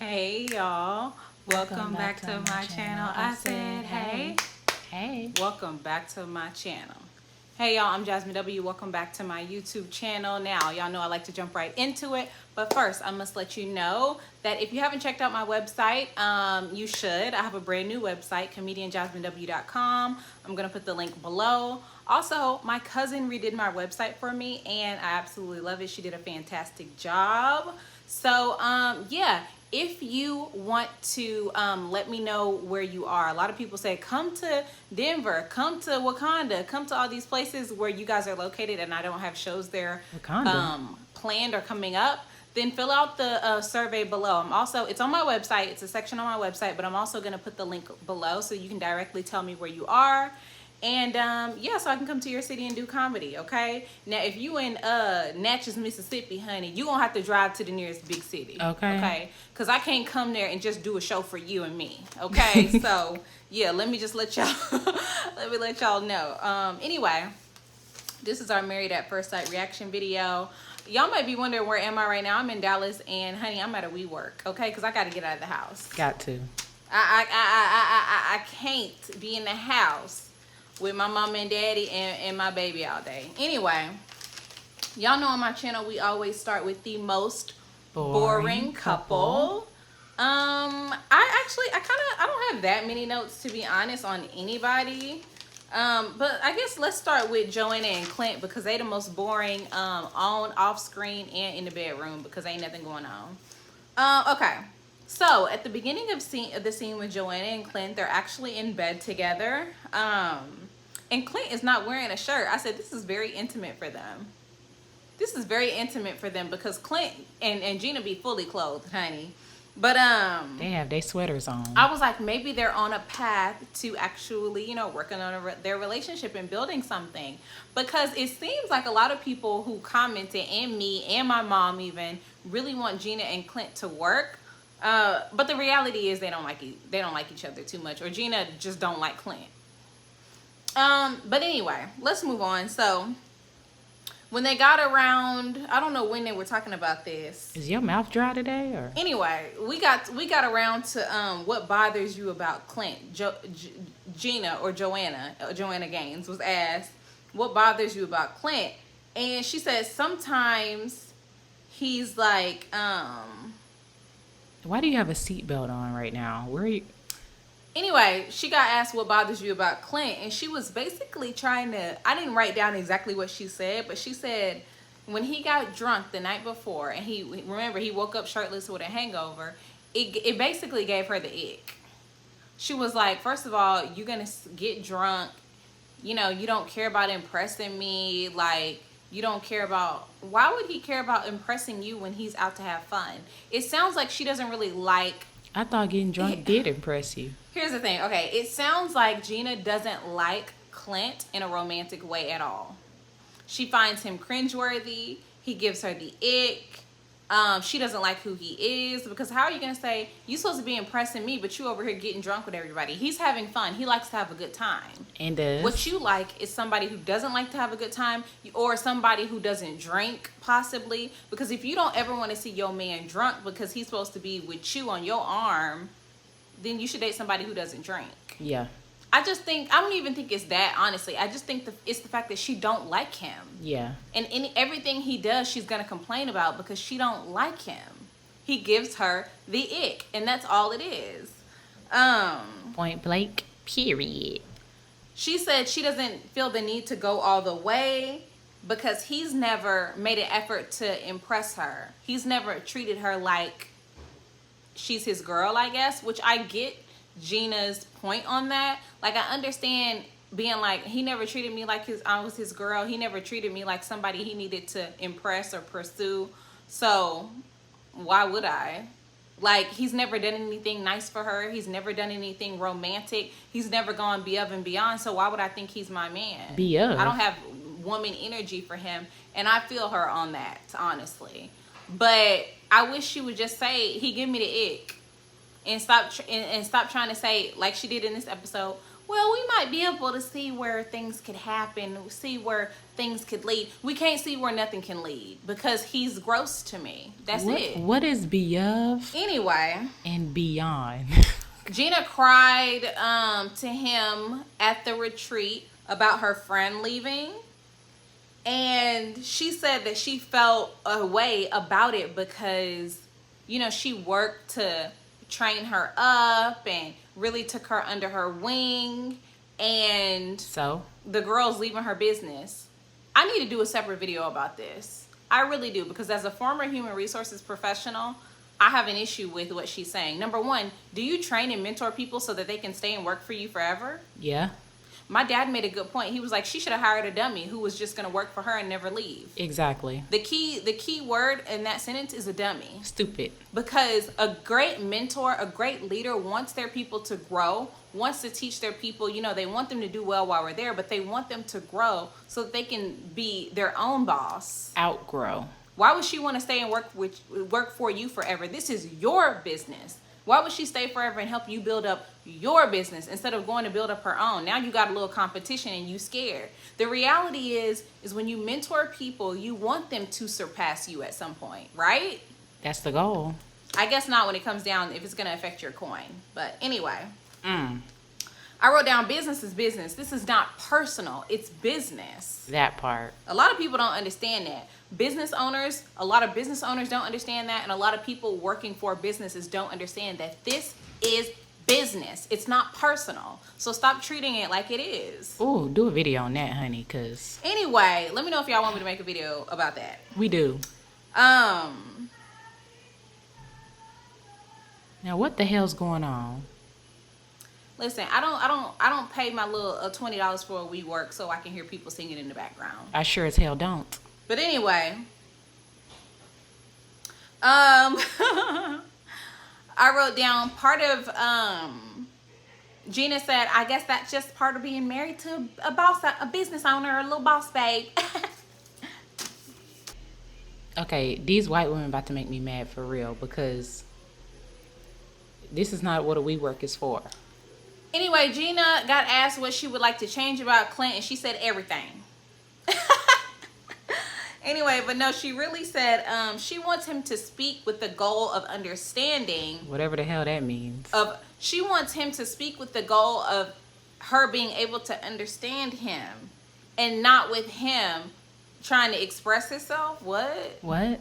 Hey y'all, welcome back to my channel. I said hey. Hey. Welcome back to my channel. Hey y'all, I'm Jasmine W. Welcome back to my YouTube channel. Now, y'all know I like to jump right into it, but first I must let you know that if you haven't checked out my website, you should. I have a brand new website, comedianjasminew.com. I'm gonna put the link below. Also, my cousin redid my website for me and I absolutely love it. She did a fantastic job. So yeah, if you want to let me know where you are. A lot of people say come to Denver, come to Wakanda, come to all these places where you guys are located and I don't have shows there planned or coming up. Then fill out the survey below. It's on my website, it's a section on my website, but I'm also gonna put the link below so you can directly tell me where you are. And yeah, so I can come to your city and do comedy, okay? Now, if you in Natchez, Mississippi, honey, you gonna have to drive to the nearest big city, okay? Because I can't come there and just do a show for you and me, okay? So yeah, let me let y'all know. Anyway, this is our Married at First Sight reaction video. Y'all might be wondering where am I right now? I'm in Dallas, and honey, I'm at a WeWork, okay? Because I got to get out of the house. Got to. I can't be in the house with my mama and daddy and my baby all day. Anyway, y'all know on my channel we always start with the most boring couple. I don't have that many notes, to be honest, on anybody. But I guess let's start with Joanna and Clint because they the most boring on, off screen, and in the bedroom because ain't nothing going on. Okay. So at the beginning of the scene with Joanna and Clint, they're actually in bed together. And Clint is not wearing a shirt. I said, this is very intimate for them. This is very intimate for them because Clint and Gina be fully clothed, honey. But they have their sweaters on. I was like, maybe they're on a path to actually, working on their relationship and building something. Because it seems like a lot of people who commented, and me and my mom even, really want Gina and Clint to work. But the reality is they don't like each other too much, or Gina just don't like Clint. But anyway, let's move on. So when they got around, I don't know when they were talking about this. Is your mouth dry today, or? Anyway, we got around to what bothers you about Clint. Gina or Joanna Gaines was asked, what bothers you about Clint? And she said sometimes he's like Why do you have a seatbelt on right now? Where are you? Anyway, she got asked what bothers you about Clint, and she was basically trying to, I didn't write down exactly what she said, but she said when he got drunk the night before, and he woke up shirtless with a hangover, it basically gave her the ick. She was like, first of all, you're going to get drunk, you don't care about impressing me, like, you don't care about, why would he care about impressing you when he's out to have fun? It sounds like she doesn't really like. I thought getting drunk did impress you. Here's the thing. Okay, it sounds like Gina doesn't like Clint in a romantic way at all. She finds him cringeworthy. He gives her the ick. She doesn't like who he is, because how are you going to say, you supposed to be impressing me, but you over here getting drunk with everybody? He's having fun. He likes to have a good time. And does. What you like is somebody who doesn't like to have a good time, or somebody who doesn't drink, possibly. Because if you don't ever want to see your man drunk because he's supposed to be with you on your arm, then you should date somebody who doesn't drink. Yeah. I don't even think it's that, honestly. I just think it's the fact that she don't like him. Yeah. And everything he does, she's going to complain about because she don't like him. He gives her the ick, and that's all it is. Point blank, period. She said she doesn't feel the need to go all the way because he's never made an effort to impress her. He's never treated her like she's his girl, I guess, which I get Gina's point on that. Like, I understand being like, he never treated me like I was his girl. He never treated me like somebody he needed to impress or pursue. So why would I? Like, he's never done anything nice for her. He's never done anything romantic. He's never gone above and beyond. So why would I think he's my man? I don't have woman energy for him. And I feel her on that, honestly. But I wish she would just say, he give me the ick. And stop trying to say, like she did in this episode, Well, we might be able to see where things could happen, see where things could lead. We can't see where nothing can lead because he's gross to me. That's it. What is beyond Anyway, and beyond? Gina cried to him at the retreat about her friend leaving. And she said that she felt a way about it because, you know, she worked to train her up and really took her under her wing. And So? the girl's leaving her business. I need to do a separate video about this. I really do, because as a former human resources professional, I have an issue with what she's saying. Number one, do you train and mentor people so that they can stay and work for you forever? Yeah. My dad made a good point. He was like, she should have hired a dummy who was just going to work for her and never leave. Exactly. The key word in that sentence is a dummy. Stupid. Because a great mentor, a great leader wants their people to grow, wants to teach their people, you know, they want them to do well while we're there, but they want them to grow so that they can be their own boss. Outgrow. Why would she want to stay and work for you forever? This is your business. Why would she stay forever and help you build up your business instead of going to build up her own? Now you got a little competition and you scared. The reality is when you mentor people, you want them to surpass you at some point, right? That's the goal. I guess not when it comes down if it's going to affect your coin. But anyway, Mm. I wrote down business is business. This is not personal. It's business. That part. A lot of people don't understand that. A lot of business owners don't understand that, and a lot of people working for businesses don't understand that this is business. It's not personal. So stop treating it like it is. Ooh, do a video on that, honey, because Anyway, let me know if y'all want me to make a video about that. we do. Now what the hell's going on? listen, I don't pay my little $20 for a we work so I can hear people singing in the background. I sure as hell don't. But anyway, I wrote down part of Gina said, I guess that's just part of being married to a business owner, a little boss babe. Okay, these white women about to make me mad for real because this is not what a WeWork is for. Anyway, Gina got asked what she would like to change about Clint, and she said everything. Anyway, but no, she really said she wants him to speak with the goal of understanding. Whatever the hell that means. She wants him to speak with the goal of her being able to understand him, and not with him trying to express himself. What?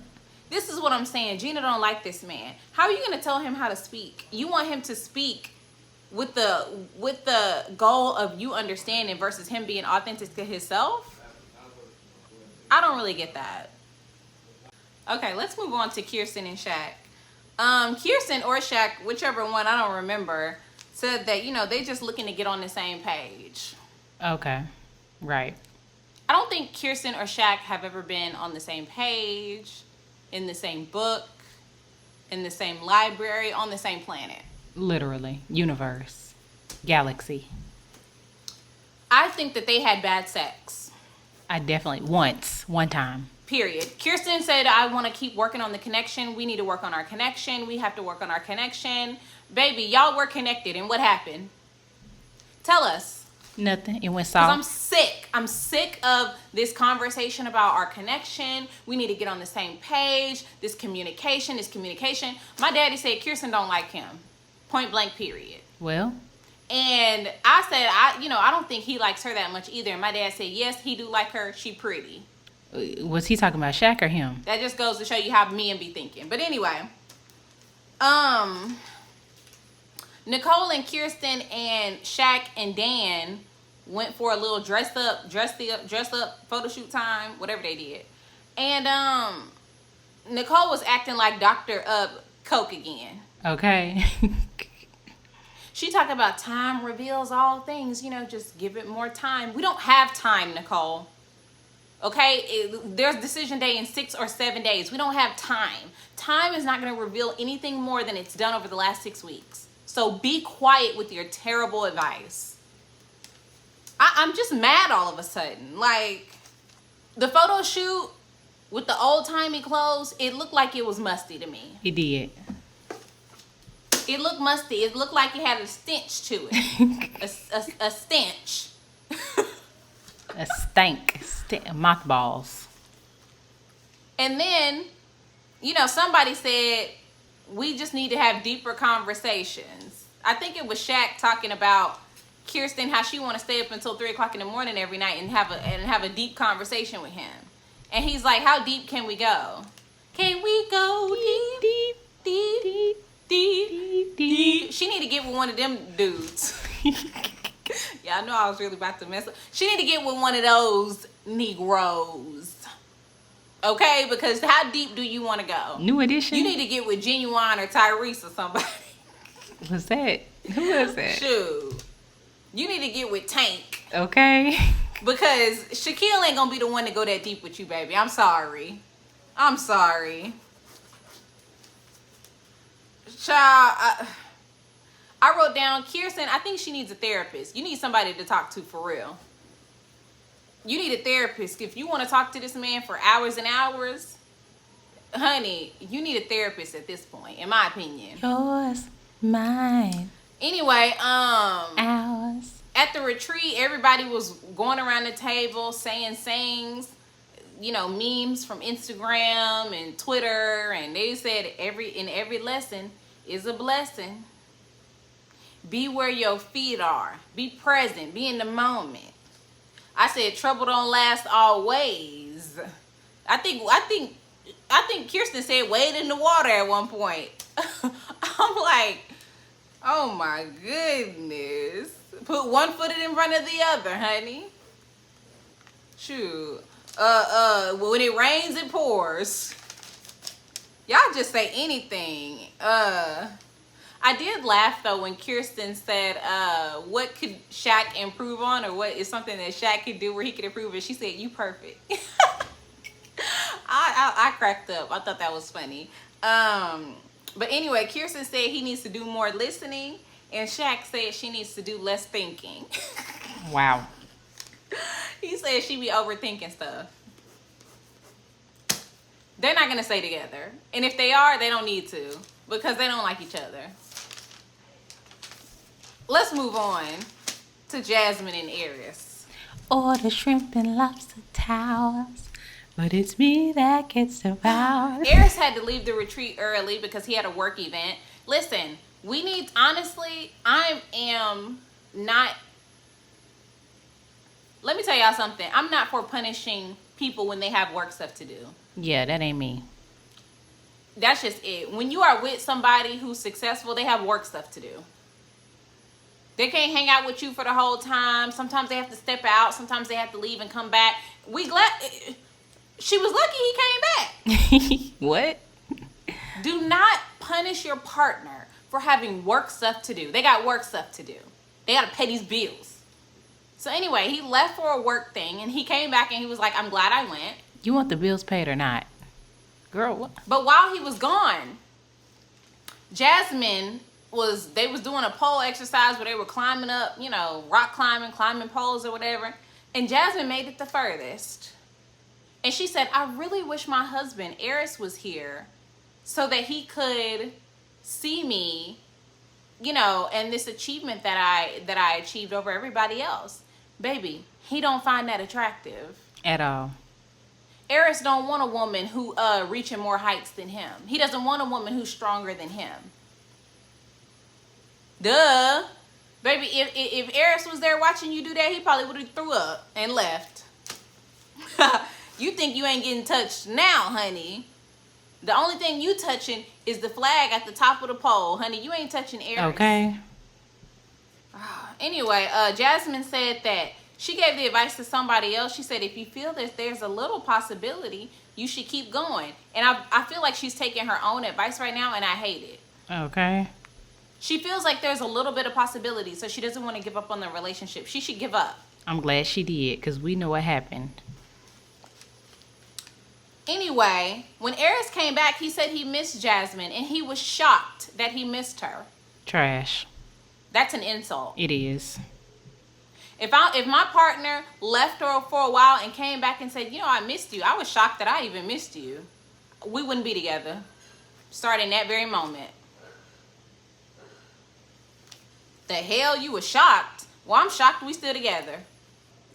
This is what I'm saying. Gina don't like this man. How are you going to tell him how to speak? You want him to speak with the goal of you understanding versus him being authentic to himself? I don't really get that. Okay, let's move on to Kirsten and Shaq. Kirsten or Shaq, whichever one, I don't remember, said that, you know, they just looking to get on the same page. Okay. Right. I don't think Kirsten or Shaq have ever been on the same page, in the same book, in the same library, on the same planet. Literally. Universe. Galaxy. I think that they had bad sex. I definitely, one time. Period. Kirsten said, I want to keep working on the connection. We need to work on our connection. We have to work on our connection. Baby, y'all were connected, and what happened? Tell us. Nothing. It went 'Cause south. I'm sick. I'm sick of this conversation about our connection. We need to get on the same page. This communication. My daddy said Kirsten don't like him. Point blank, period. Well, And I said, I don't think he likes her that much either. And my dad said, yes, he do like her. She pretty. was he talking about Shaq or him? That just goes to show you how men be thinking. But anyway, Nicole and Kirsten and Shaq and Dan went for a little dress up photo shoot time, whatever they did. And Nicole was acting like Dr. Coke again. Okay. She talked about time reveals all things, just give it more time. We don't have time, Nicole. Okay, there's decision day in 6 or 7 days. We don't have time. Time is not going to reveal anything more than it's done over the last 6 weeks. So be quiet with your terrible advice. I'm just mad all of a sudden. Like, the photo shoot with the old-timey clothes, it looked like it was musty to me. He did. It looked musty. It looked like it had a stench to it. a stench. A stank. Mothballs. And then, somebody said, we just need to have deeper conversations. I think it was Shaq talking about Kirsten, how she want to stay up until 3 o'clock in the morning every night and have a deep conversation with him. And he's like, how deep can we go? Can we go deep, deep, deep, deep, deep? She need to get with one of them dudes. Yeah, I know I was really about to mess up. She need to get with one of those Negroes. Okay? Because how deep do you want to go? New edition? You need to get with Genuine or Tyrese or somebody. What's that? Who was that? Shoot. You need to get with Tank. Okay. Because Shaquille ain't gonna be the one to go that deep with you, baby. I'm sorry. Child, I wrote down, Kirsten, I think she needs a therapist. You need somebody to talk to for real. You need a therapist. If you want to talk to this man for hours and hours, honey, you need a therapist at this point, in my opinion. Yours, mine. Anyway, ours. At the retreat, everybody was going around the table saying sayings, memes from Instagram and Twitter, and they said every lesson is a blessing. Be where your feet are. Be present. Be in the moment. I said trouble don't last always. I think Kirsten said wade in the water at one point. I'm like, oh my goodness. Put one foot in front of the other, honey. Shoot. When it rains, it pours. Y'all just say anything. I did laugh though when Kirsten said, what could Shaq improve on, or what is something that Shaq could do where he could improve it? She said, you perfect. I cracked up. I thought that was funny. But anyway, Kirsten said he needs to do more listening, and Shaq said she needs to do less thinking. Wow. He said she be overthinking stuff. They're not going to stay together. And if they are, they don't need to, because they don't like each other. Let's move on to Jasmine and Harris. Order shrimp and lobster towers, but it's me that gets devoured. Harris had to leave the retreat early because he had a work event. Listen, honestly, I am not, let me tell y'all something. I'm not for punishing people when they have work stuff to do. Yeah, that ain't me. That's just it. When you are with somebody who's successful, they have work stuff to do. They can't hang out with you for the whole time. Sometimes they have to step out. Sometimes they have to leave and come back. She was lucky he came back. What? Do not punish your partner for having work stuff to do. They got work stuff to do. They got to pay these bills. So anyway, he left for a work thing, and he came back and he was like, I'm glad I went. You want the bills paid or not? Girl, what? But while he was gone, Jazmyn was doing a pole exercise where they were climbing up, rock climbing poles or whatever. And Jazmyn made it the furthest. And she said, I really wish my husband, Harris, was here so that he could see me, and this achievement that I achieved over everybody else. Baby, he don't find that attractive. At all. Harris don't want a woman who reaching more heights than him. He doesn't want a woman who's stronger than him. Duh. Baby, if Harris was there watching you do that, he probably would have threw up and left. You think you ain't getting touched now, honey. The only thing you touching is the flag at the top of the pole. Honey, you ain't touching Harris. Okay. Anyway, Jazmyn said that she gave the advice to somebody else. She said, if you feel that there's a little possibility, you should keep going. And I feel like she's taking her own advice right now, and I hate it. Okay. She feels like there's a little bit of possibility, so she doesn't want to give up on the relationship. She should give up. I'm glad she did, because we know what happened. Anyway, when Harris came back, he said he missed Jazmyn, and he was shocked that he missed her. Trash. That's an insult. It is. If my partner left her for a while and came back and said, I missed you, I was shocked that I even missed you. We wouldn't be together. Starting that very moment. The hell, you were shocked? Well, I'm shocked we still together.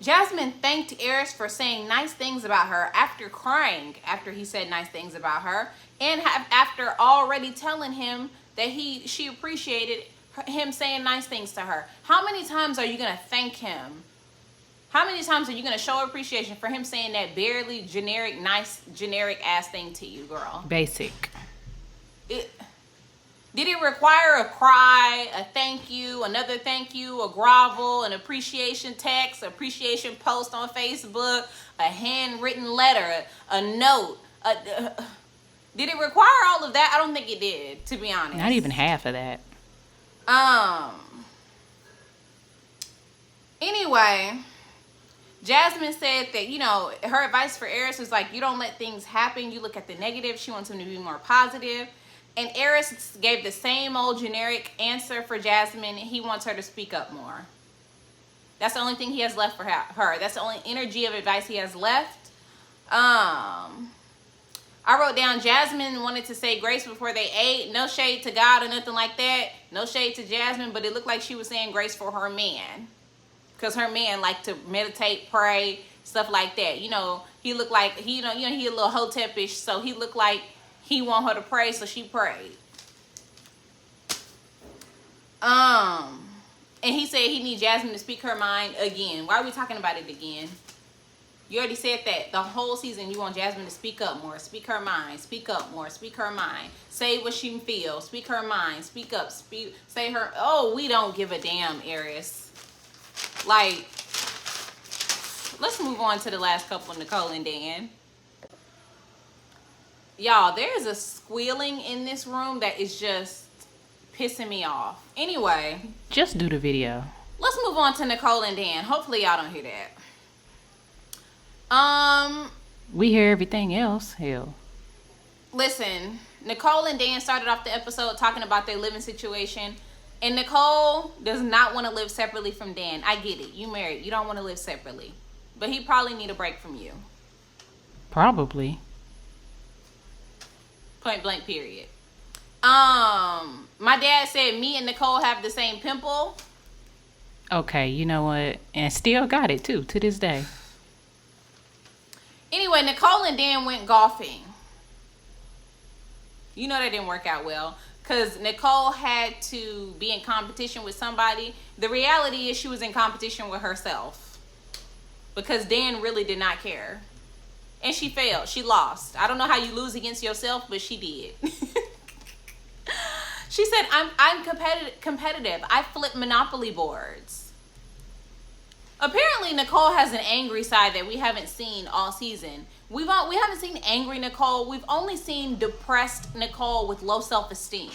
Jazmyn thanked Airris for saying nice things about her after crying after he said nice things about her, and after already telling him that she appreciated him saying nice things to her. How many times are you going to thank him? How many times are you going to show appreciation for him saying that barely generic, nice, generic ass thing to you, girl? Basic. Did it require a cry, a thank you, another thank you, a grovel, an appreciation text, appreciation post on Facebook, a handwritten letter, a note? Did it require all of that? I don't think it did, to be honest. Not even half of that. Anyway, Jazmyn said that, you know, her advice for Airris was like, you don't let things happen. You look at the negative. She wants him to be more positive. And Airris gave the same old generic answer for Jazmyn. He wants her to speak up more. That's the only thing he has left for her. That's the only energy of advice he has left. I wrote down Jazmyn wanted to say grace before they ate. No shade to God or nothing like that. No shade to Jazmyn, but it looked like she was saying grace for her man. Because her man liked to meditate, pray, stuff like that. You know, he looked like, he a little hotepish, so he looked like he want her to pray, so she prayed. And he said he need Jazmyn to speak her mind again. Why are we talking about it again? You already said that the whole season you want Jazmyn to speak up more, speak her mind, speak up more, speak her mind, say what she feels, speak her mind, speak up, say her. Oh, we don't give a damn, Airris. Like, let's move on to the last couple, Nicole and Dan. Y'all, there is a squealing in this room that is just pissing me off. Anyway. Just do the video. Let's move on to Nicole and Dan. Hopefully y'all don't hear that. We hear everything else. Hell. Listen, Nicole and Dan started off the episode talking about their living situation. And Nicole does not want to live separately from Dan. I get it. You married. You don't want to live separately. But he probably need a break from you. Probably. Point blank, period. My dad said me and Nicole have the same pimple. Okay, you know what? And still got it too, to this day. Anyway, Nicole and Dan went golfing. You know that didn't work out well. Because Nicole had to be in competition with somebody. The reality is she was in competition with herself. Because Dan really did not care. And she failed. She lost. I don't know how you lose against yourself, but she did. She said, I'm competitive. I flip Monopoly boards. Apparently, Nicole has an angry side that we haven't seen all season. We haven't seen angry Nicole. We've only seen depressed Nicole with low self-esteem.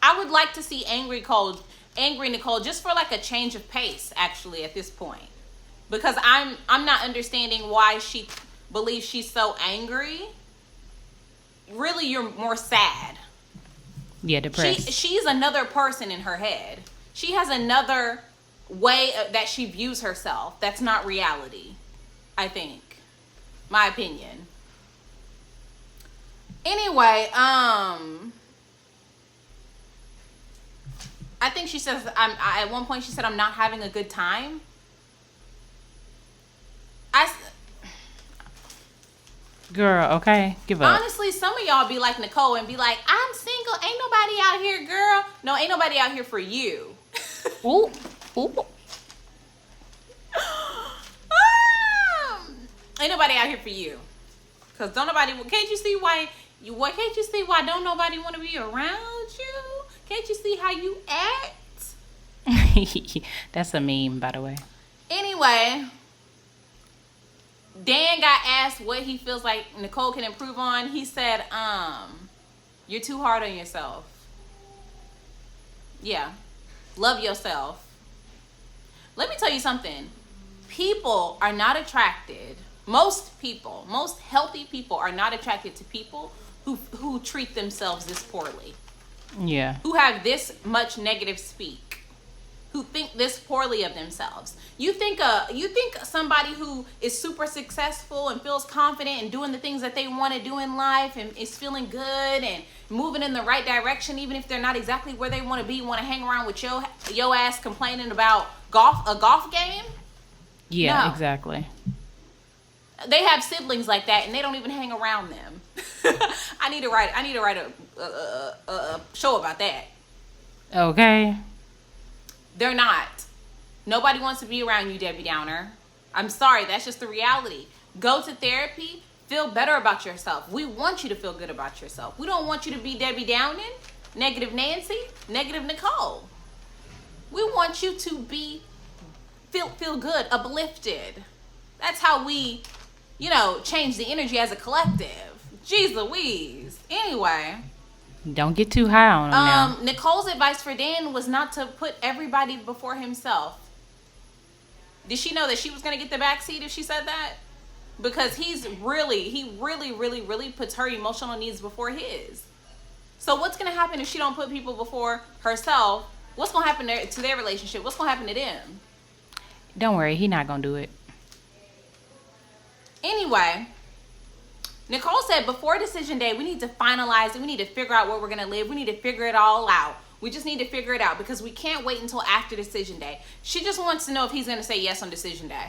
I would like to see angry Nicole just for like a change of pace, actually, at this point. Because I'm not understanding why she believes she's so angry. Really, you're more sad. Yeah, depressed. She's another person in her head. She has another way that she views herself. That's not reality, I think. My opinion. Anyway, I think she says, at one point she said, I'm not having a good time. Girl, okay, give up. Honestly, some of y'all be like Nicole and be like, I'm single. Ain't nobody out here, girl. No, ain't nobody out here for you. Ooh, ooh. Ain't nobody out here for you. Cause don't nobody. Can't you see why? Can't you see why don't nobody want to be around you? Can't you see how you act? That's a meme, by the way. Anyway, Dan got asked what he feels like Nicole can improve on. He said, you're too hard on yourself. Yeah. Love yourself. Let me tell you something. People are not attracted. Most healthy people are not attracted to people who treat themselves this poorly. Yeah. Who have this much negative speak. who think this poorly of themselves. You think somebody who is super successful and feels confident and doing the things that they want to do in life and is feeling good and moving in the right direction, even if they're not exactly where they want to be, want to hang around with your ass complaining about a golf game? Yeah, No. exactly. They have siblings like that, and they don't even hang around them. I need to write a show about that. Okay. They're not. Nobody wants to be around you, Debbie Downer. I'm sorry, that's just the reality. Go to therapy. Feel better about yourself. We want you to feel good about yourself. We don't want you to be Debbie Downing, negative Nancy, negative Nicole. We want you to be feel good, uplifted. That's how we, change the energy as a collective. Jeez Louise. Anyway. Don't get too high on him now. Nicole's advice for Dan was not to put everybody before himself. Did she know that she was going to get the backseat if she said that? Because he really puts her emotional needs before his. So what's going to happen if she don't put people before herself? What's going to happen to their relationship? What's going to happen to them? Don't worry, he not going to do it. Anyway, Nicole said before decision day, we need to finalize it. We need to figure out where we're going to live. We need to figure it all out. We just need to figure it out because we can't wait until after decision day. She just wants to know if he's going to say yes on decision day.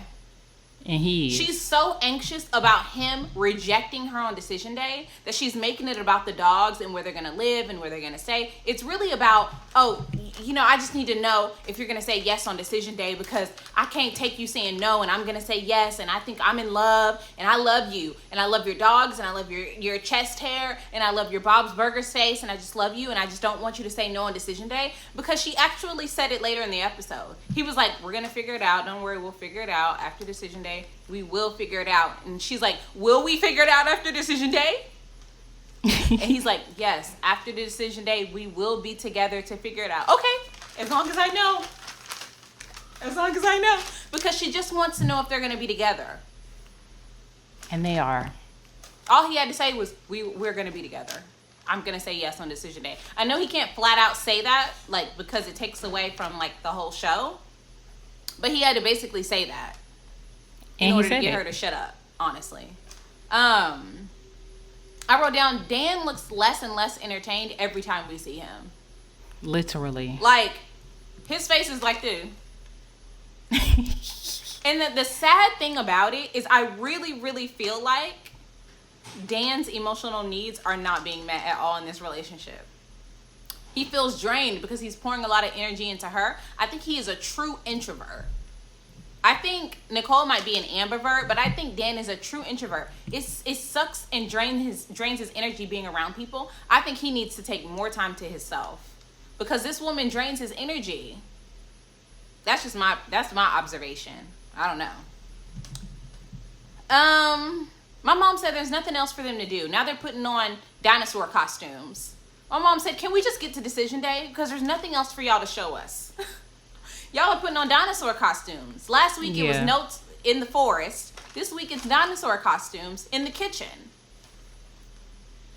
And he is. She's so anxious about him rejecting her on decision day that she's making it about the dogs and where they're going to live and where they're going to stay. It's really about, I just need to know if you're going to say yes on decision day because I can't take you saying no and I'm going to say yes and I think I'm in love and I love you and I love your dogs and I love your chest hair and I love your Bob's Burgers face and I just love you and I just don't want you to say no on decision day because she actually said it later in the episode. He was like, we're going to figure it out. Don't worry, we'll figure it out after decision day. We will figure it out. And she's like, will we figure it out after decision day? And he's like, yes, after the decision day, we will be together to figure it out. Okay, as long as I know. As long as I know. Because she just wants to know if they're going to be together. And they are. All he had to say was, we're going to be together. I'm going to say yes on decision day. I know he can't flat out say that, because it takes away from, the whole show. But he had to basically say that. In order to get her to shut up, honestly. I wrote down, Dan looks less and less entertained every time we see him. Literally. His face is like this. And the sad thing about it is I really, really feel like Dan's emotional needs are not being met at all in this relationship. He feels drained because he's pouring a lot of energy into her. I think he is a true introvert. I think Nicole might be an ambivert, but I think Dan is a true introvert. It sucks and drains his energy being around people. I think he needs to take more time to himself because this woman drains his energy. That's my observation. I don't know. My mom said there's nothing else for them to do. Now they're putting on dinosaur costumes. My mom said, can we just get to decision day? Because there's nothing else for y'all to show us. Y'all are putting on dinosaur costumes. Last week it was notes in the forest. This week it's dinosaur costumes in the kitchen.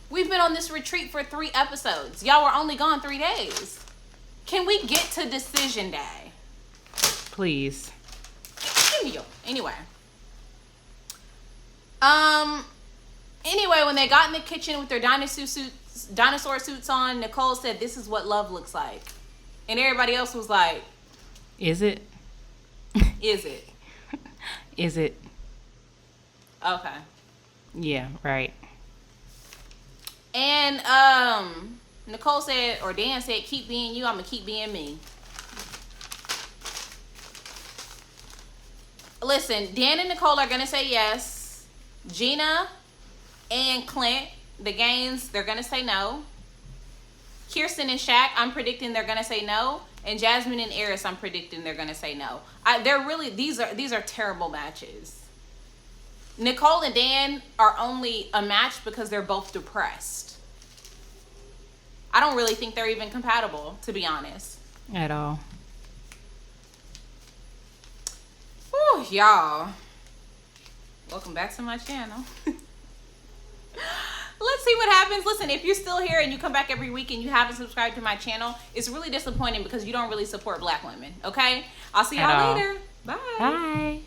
We've been on this retreat for 3 episodes. Y'all were only gone 3 days. Can we get to decision day? Please. Anyway, when they got in the kitchen with their dinosaur suits on, Nicole said, this is what love looks like. And everybody else was like, is it? Is it? Is it? Okay. Yeah, right. And Nicole said, or Dan said, keep being you, I'm going to keep being me. Listen, Dan and Nicole are going to say yes. Gina and Clint, the Gaines, they're going to say no. Kirsten and Shaq, I'm predicting they're going to say no. And Jasmine and Harris, I'm predicting they're going to say no. These are terrible matches. Nicole and Dan are only a match because they're both depressed. I don't really think they're even compatible, to be honest. At all. Whew, y'all. Welcome back to my channel. let's see what happens. Listen, if you're still here and you come back every week and you haven't subscribed to my channel, it's really disappointing because you don't really support black women, okay? I'll see At y'all all. later. Bye. Bye.